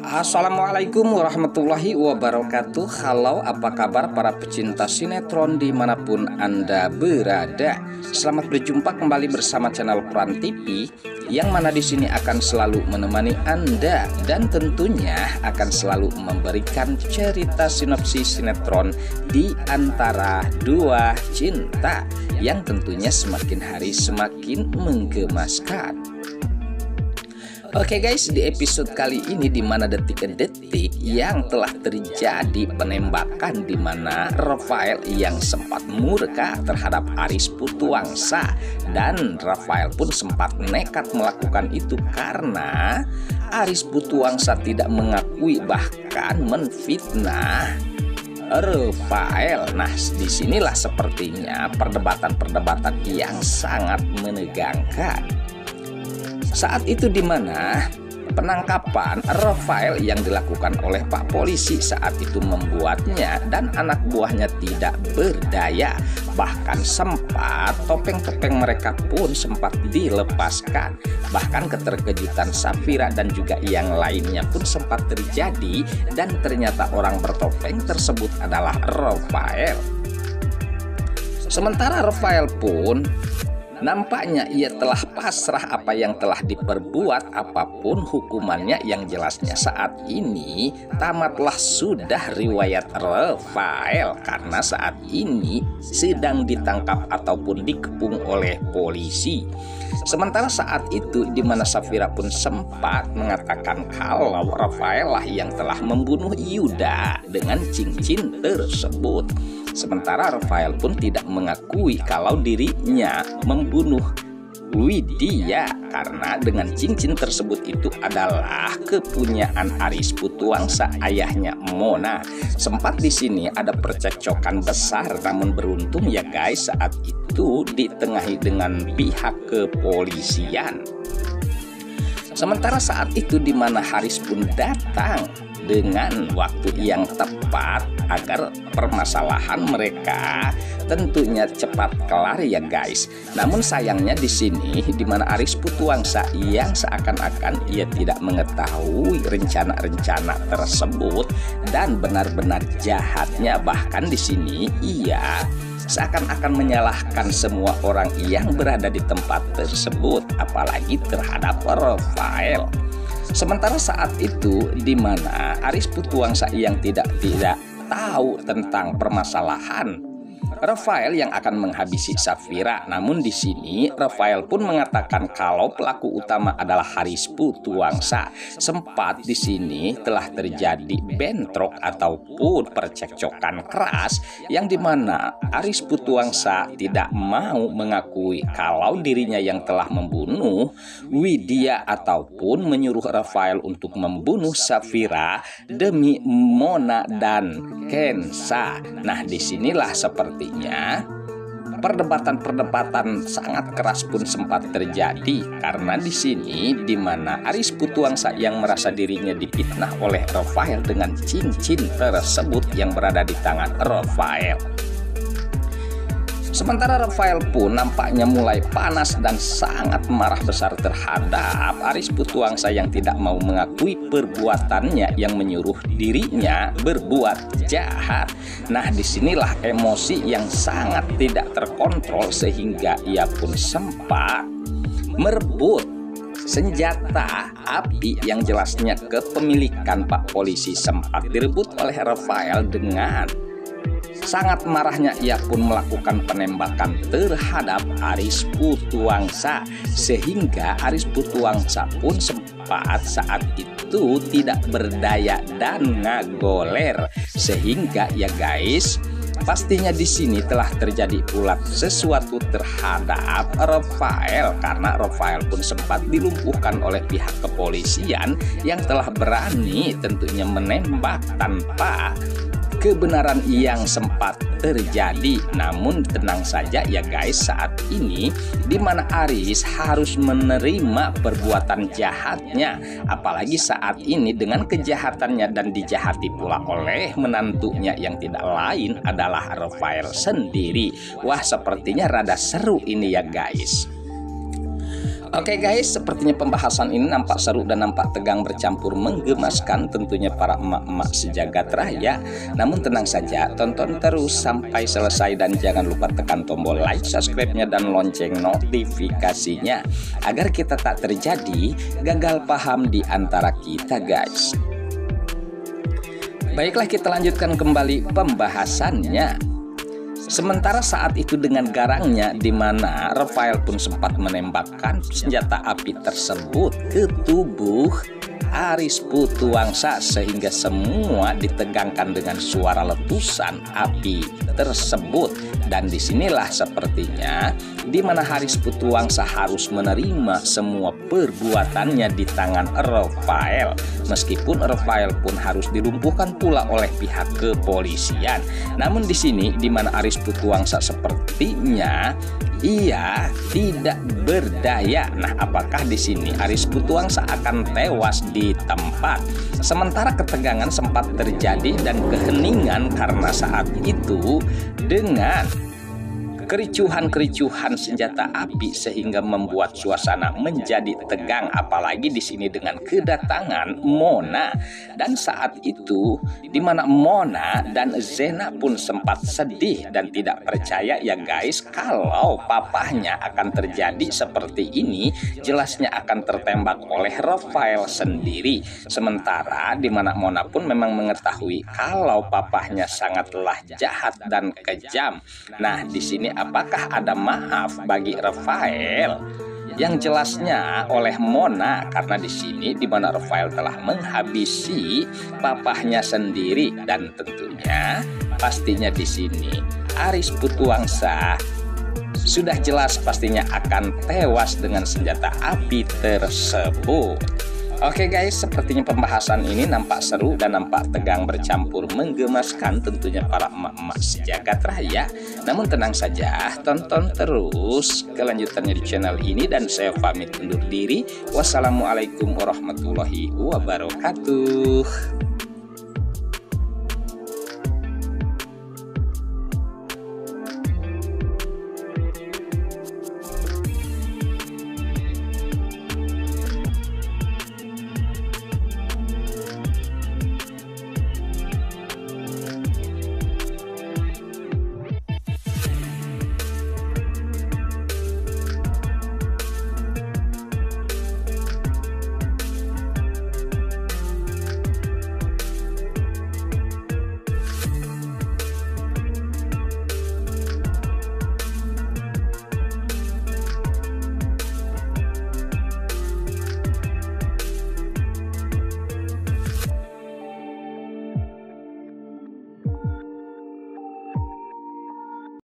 Assalamualaikum warahmatullahi wabarakatuh. Halo, apa kabar para pecinta sinetron dimanapun Anda berada? Selamat berjumpa kembali bersama channel Peran TV, yang mana di sini akan selalu menemani Anda dan tentunya akan selalu memberikan cerita sinopsis sinetron di antara dua cinta yang tentunya semakin hari semakin menggemaskan. Oke guys, di episode kali ini di mana detik-detik yang telah terjadi penembakan di mana Rafael yang sempat murka terhadap Aris Putuwangsa, dan Rafael pun sempat nekat melakukan itu karena Aris Putuwangsa tidak mengakui bahkan menfitnah Rafael. Nah, disinilah sepertinya perdebatan-perdebatan yang sangat menegangkan. Saat itu di mana penangkapan Rafael yang dilakukan oleh Pak Polisi saat itu membuatnya dan anak buahnya tidak berdaya. Bahkan sempat topeng-topeng mereka pun sempat dilepaskan. Bahkan keterkejutan Safira dan juga yang lainnya pun sempat terjadi, dan ternyata orang bertopeng tersebut adalah Rafael. Sementara Rafael pun nampaknya ia telah pasrah apa yang telah diperbuat, apapun hukumannya, yang jelasnya saat ini tamatlah sudah riwayat Rafael karena saat ini sedang ditangkap ataupun dikepung oleh polisi. Sementara saat itu di mana Safira pun sempat mengatakan kalau Rafael lah yang telah membunuh Yuda dengan cincin tersebut. Sementara Rafael pun tidak mengakui kalau dirinya membunuh Widya karena dengan cincin tersebut itu adalah kepunyaan Aris Putuwangsa, ayahnya Mona. Sempat di sini ada percekcokan besar, namun beruntung ya guys saat itu ditengahi dengan pihak kepolisian. Sementara saat itu di mana Haris pun datang dengan waktu yang tepat agar permasalahan mereka tentunya cepat kelar ya guys. Namun sayangnya di sini di mana Aris Putuwangsa yang seakan-akan ia tidak mengetahui rencana-rencana tersebut dan benar-benar jahatnya, bahkan di sini ia seakan-akan menyalahkan semua orang yang berada di tempat tersebut, apalagi terhadap Rafael. Sementara saat itu di mana Aris Putuwangsa yang tidak tahu tentang permasalahan Rafael yang akan menghabisi Safira. Namun di sini Rafael pun mengatakan kalau pelaku utama adalah Haris Putuwangsa. Sempat di sini telah terjadi bentrok ataupun percekcokan keras yang dimana Aris Putuwangsa tidak mau mengakui kalau dirinya yang telah membunuh Widya ataupun menyuruh Rafael untuk membunuh Safira demi Mona dan Kensa. Nah, disinilah sepertinya perdebatan-perdebatan sangat keras pun sempat terjadi karena di sini di mana Aris Putuwangsa yang merasa dirinya difitnah oleh Rafael dengan cincin tersebut yang berada di tangan Rafael. Sementara Rafael pun nampaknya mulai panas dan sangat marah besar terhadap Aris Putuwangsa yang tidak mau mengakui perbuatannya yang menyuruh dirinya berbuat jahat. Nah, disinilah emosi yang sangat tidak terkontrol sehingga ia pun sempat merebut senjata api yang jelasnya kepemilikan Pak Polisi sempat direbut oleh Rafael. Dengan sangat marahnya ia pun melakukan penembakan terhadap Aris Putuwangsa sehingga Aris Putuwangsa pun sempat saat itu tidak berdaya dan ngagoler, sehingga ya guys pastinya di sini telah terjadi ulat sesuatu terhadap Rafael karena Rafael pun sempat dilumpuhkan oleh pihak kepolisian yang telah berani tentunya menembak tanpa kebenaran yang sempat terjadi. Namun tenang saja ya guys, saat ini di mana Aris harus menerima perbuatan jahatnya, apalagi saat ini dengan kejahatannya dan dijahati pula oleh menantunya yang tidak lain adalah Rafael sendiri. Wah, sepertinya rada seru ini ya guys. Oke guys, sepertinya pembahasan ini nampak seru dan nampak tegang bercampur menggemaskan tentunya para emak-emak sejagat raya. Namun tenang saja, tonton terus sampai selesai dan jangan lupa tekan tombol like, subscribe-nya dan lonceng notifikasinya agar kita tak terjadi gagal paham di antara kita guys. Baiklah, kita lanjutkan kembali pembahasannya. Sementara saat itu dengan garangnya, di mana Rafael pun sempat menembakkan senjata api tersebut ke tubuh Aris Putuwangsa sehingga semua ditegangkan dengan suara letusan api tersebut. Dan disinilah sepertinya di mana Aris Putuwangsa harus menerima semua perbuatannya di tangan Rafael, meskipun Rafael pun harus dilumpuhkan pula oleh pihak kepolisian. Namun di sini di mana Aris Putuwangsa sepertinya ia tidak berdaya. Nah, apakah di sini Aris Putuwangsa akan tewas di tempat? Sementara ketegangan sempat terjadi dan keheningan karena saat itu dengan kericuhan senjata api sehingga membuat suasana menjadi tegang, apalagi di sini dengan kedatangan Mona. Dan saat itu di mana Mona dan Zena pun sempat sedih dan tidak percaya ya guys kalau papahnya akan terjadi seperti ini, jelasnya akan tertembak oleh Rafael sendiri. Sementara di mana Mona pun memang mengetahui kalau papahnya sangatlah jahat dan kejam. Nah, di sini apakah ada maaf bagi Rafael? Yang jelasnya oleh Mona, karena di sini di mana Rafael telah menghabisi papahnya sendiri dan tentunya pastinya di sini Aris Putuwangsa sudah jelas pastinya akan tewas dengan senjata api tersebut. Oke guys, sepertinya pembahasan ini nampak seru dan nampak tegang bercampur menggemaskan tentunya para emak-emak sejagat raya. Namun tenang saja, tonton terus kelanjutannya di channel ini dan saya pamit undur diri. Wassalamualaikum warahmatullahi wabarakatuh.